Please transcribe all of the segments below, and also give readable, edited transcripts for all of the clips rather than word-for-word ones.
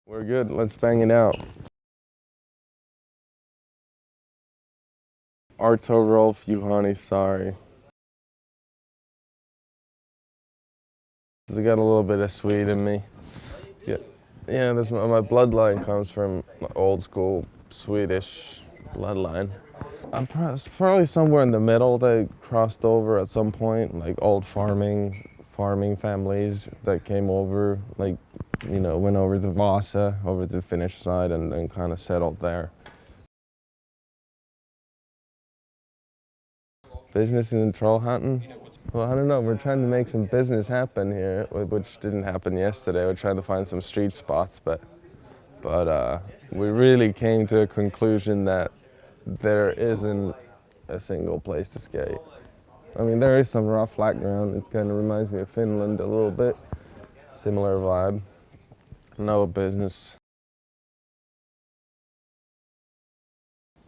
We're good, let's bang it out. Arto Saari. I got a little bit of Swede in me. Yeah, yeah. My bloodline comes from old school Swedish bloodline. Probably somewhere in the middle. They crossed over at some point, like old farming families that came over, like went over to Vasa, over to the Finnish side, and then kind of settled there. Business in Trollhättan. Well, I don't know. We're trying to make some business happen here, which didn't happen yesterday. We're trying to find some street spots, but we really came to a conclusion that there isn't a single place to skate. I mean, there is some rough flat ground. It kind of reminds me of Finland a little bit. Similar vibe. No business.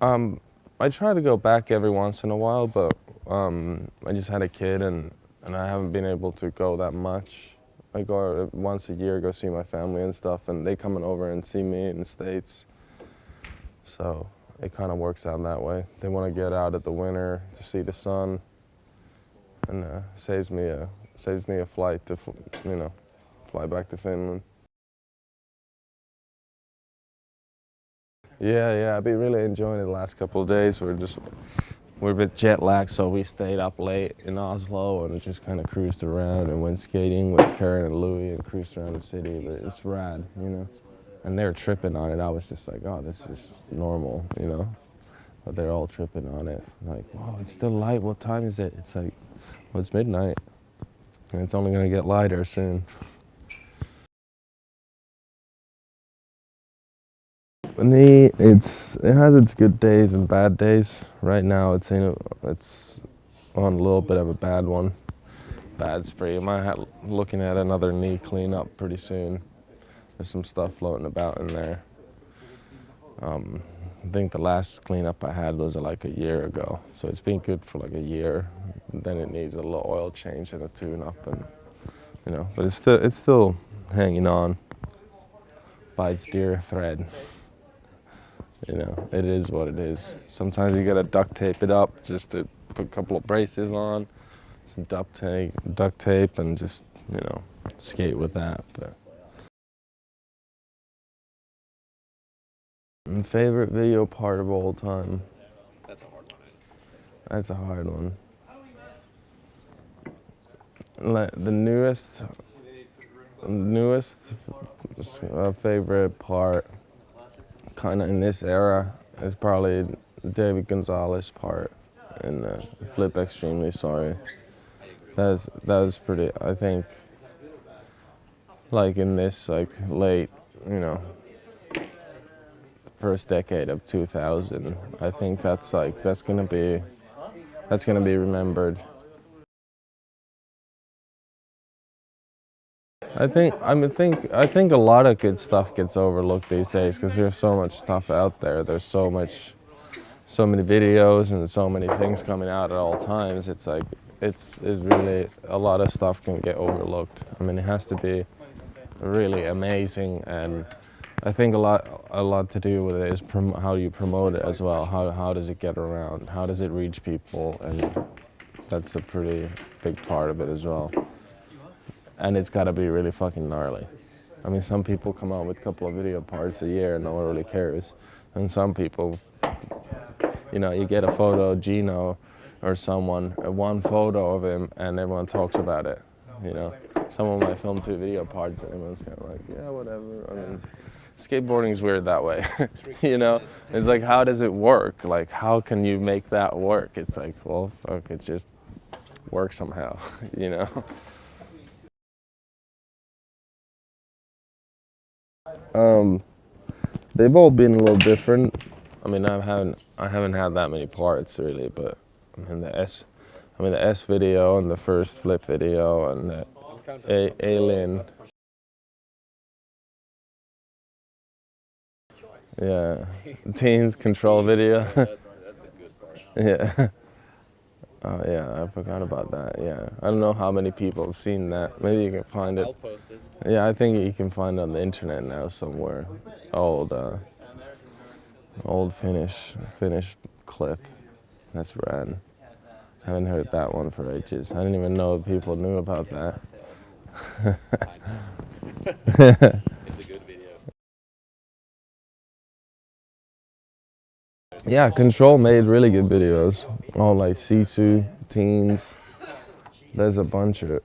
I try to go back every once in a while, but I just had a kid and I haven't been able to go that much. I go once a year, go see my family and stuff, and they coming over and see me in the States. So it kind of works out that way. They want to get out at the winter to see the sun, and saves me a flight to fly back to Finland. Yeah, I've been really enjoying it the last couple of days. We're a bit jet lagged, so we stayed up late in Oslo and just kind of cruised around and went skating with Karen and Louie and cruised around the city. But it's rad, And they're tripping on it. I was just like, oh, this is normal, But they're all tripping on it. Like, oh, it's still light. What time is it? It's like, well, it's midnight, and it's only gonna get lighter soon. It has its good days and bad days. Right now, it's on a little bit of a bad one. Bad spree. I might have looking at another knee cleanup pretty soon. There's some stuff floating about in there. I think the last cleanup I had was like a year ago, so it's been good for like a year. Then it needs a little oil change and a tune-up, and but it's still hanging on by its dear thread. It is what it is. Sometimes you gotta duct tape it up just to put a couple of braces on, some duct tape, and just skate with that. But my favorite video part of all time. That's a hard one. That's a hard one. The newest favorite part, kind of in this era, is probably David Gonzalez part in Flip Extremely Sorry. That was pretty. I think, like in this late, first decade of 2000, I think that's gonna be remembered. I think a lot of good stuff gets overlooked these days because there's so much stuff out there. There's so many videos and so many things coming out at all times. It's like it's really a lot of stuff can get overlooked. I mean, it has to be really amazing, and I think a lot to do with it is how you promote it as well. How does it get around? How does it reach people? And that's a pretty big part of it as well. And it's got to be really fucking gnarly. I mean, some people come out with a couple of video parts a year and no one really cares. And some people, you get a photo of Gino or someone, one photo of him, and everyone talks about it. Someone might film 2 video parts and everyone's kind of like, yeah, whatever. I mean, skateboarding's weird that way. It's like, how does it work? Like, how can you make that work? It's like, well, fuck, it just works somehow, They've all been a little different. I mean, I haven't had that many parts really, but the S video and the first flip video and the alien. Yeah, teens control video. That's a good part. Yeah. Oh yeah, I forgot about that. Yeah, I don't know how many people have seen that. Maybe you can find it. I'll post it. Yeah, I think you can find it on the internet now somewhere. Old, old Finnish clip. That's rad. Haven't heard that one for ages. I didn't even know people knew about that. It's a good video. Yeah, Control made really good videos. All like Sisu, teens. There's a bunch of good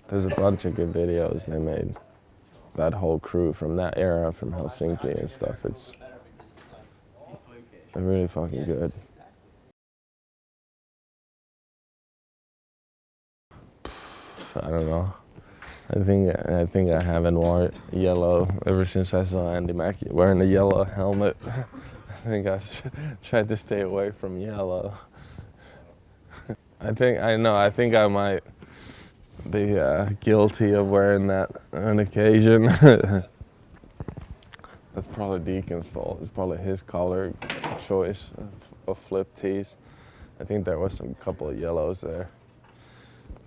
videos they made. That whole crew from that era, from Helsinki and stuff. They're really fucking good. I don't know. I think I haven't worn yellow ever since I saw Andy Mackey wearing a yellow helmet. I think tried to stay away from yellow. I think I might be guilty of wearing that on occasion. That's probably Deacon's fault. It's probably his color choice of flip tees. I think there was some couple of yellows there,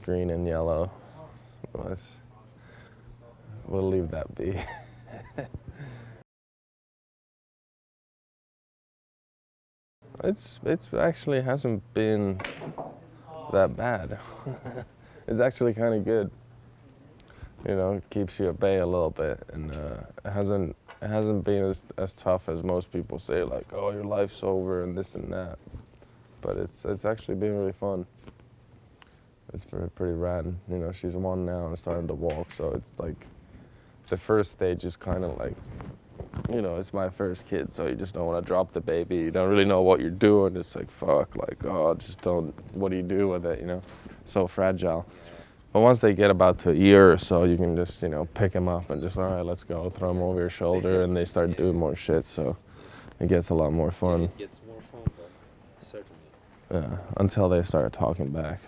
green and yellow. We'll leave that be. It's actually hasn't been that bad. It's actually kind of good. You know, it keeps you at bay a little bit, and it hasn't been as tough as most people say. Like, oh, your life's over and this and that. But it's actually been really fun. It's pretty rad. You know, she's 1 now and starting to walk, so it's like the first stage is kind of like, you know, it's my first kid, so you just don't want to drop the baby. You don't really know what you're doing. It's like, fuck, like, oh, just don't, what do you do with it, you know? So fragile. But once they get about to a year or so, you can just, you know, pick them up and just, all right, let's go, throw them over your shoulder, and they start doing more shit, so it gets a lot more fun. It gets more fun, but certainly. Yeah, until they start talking back.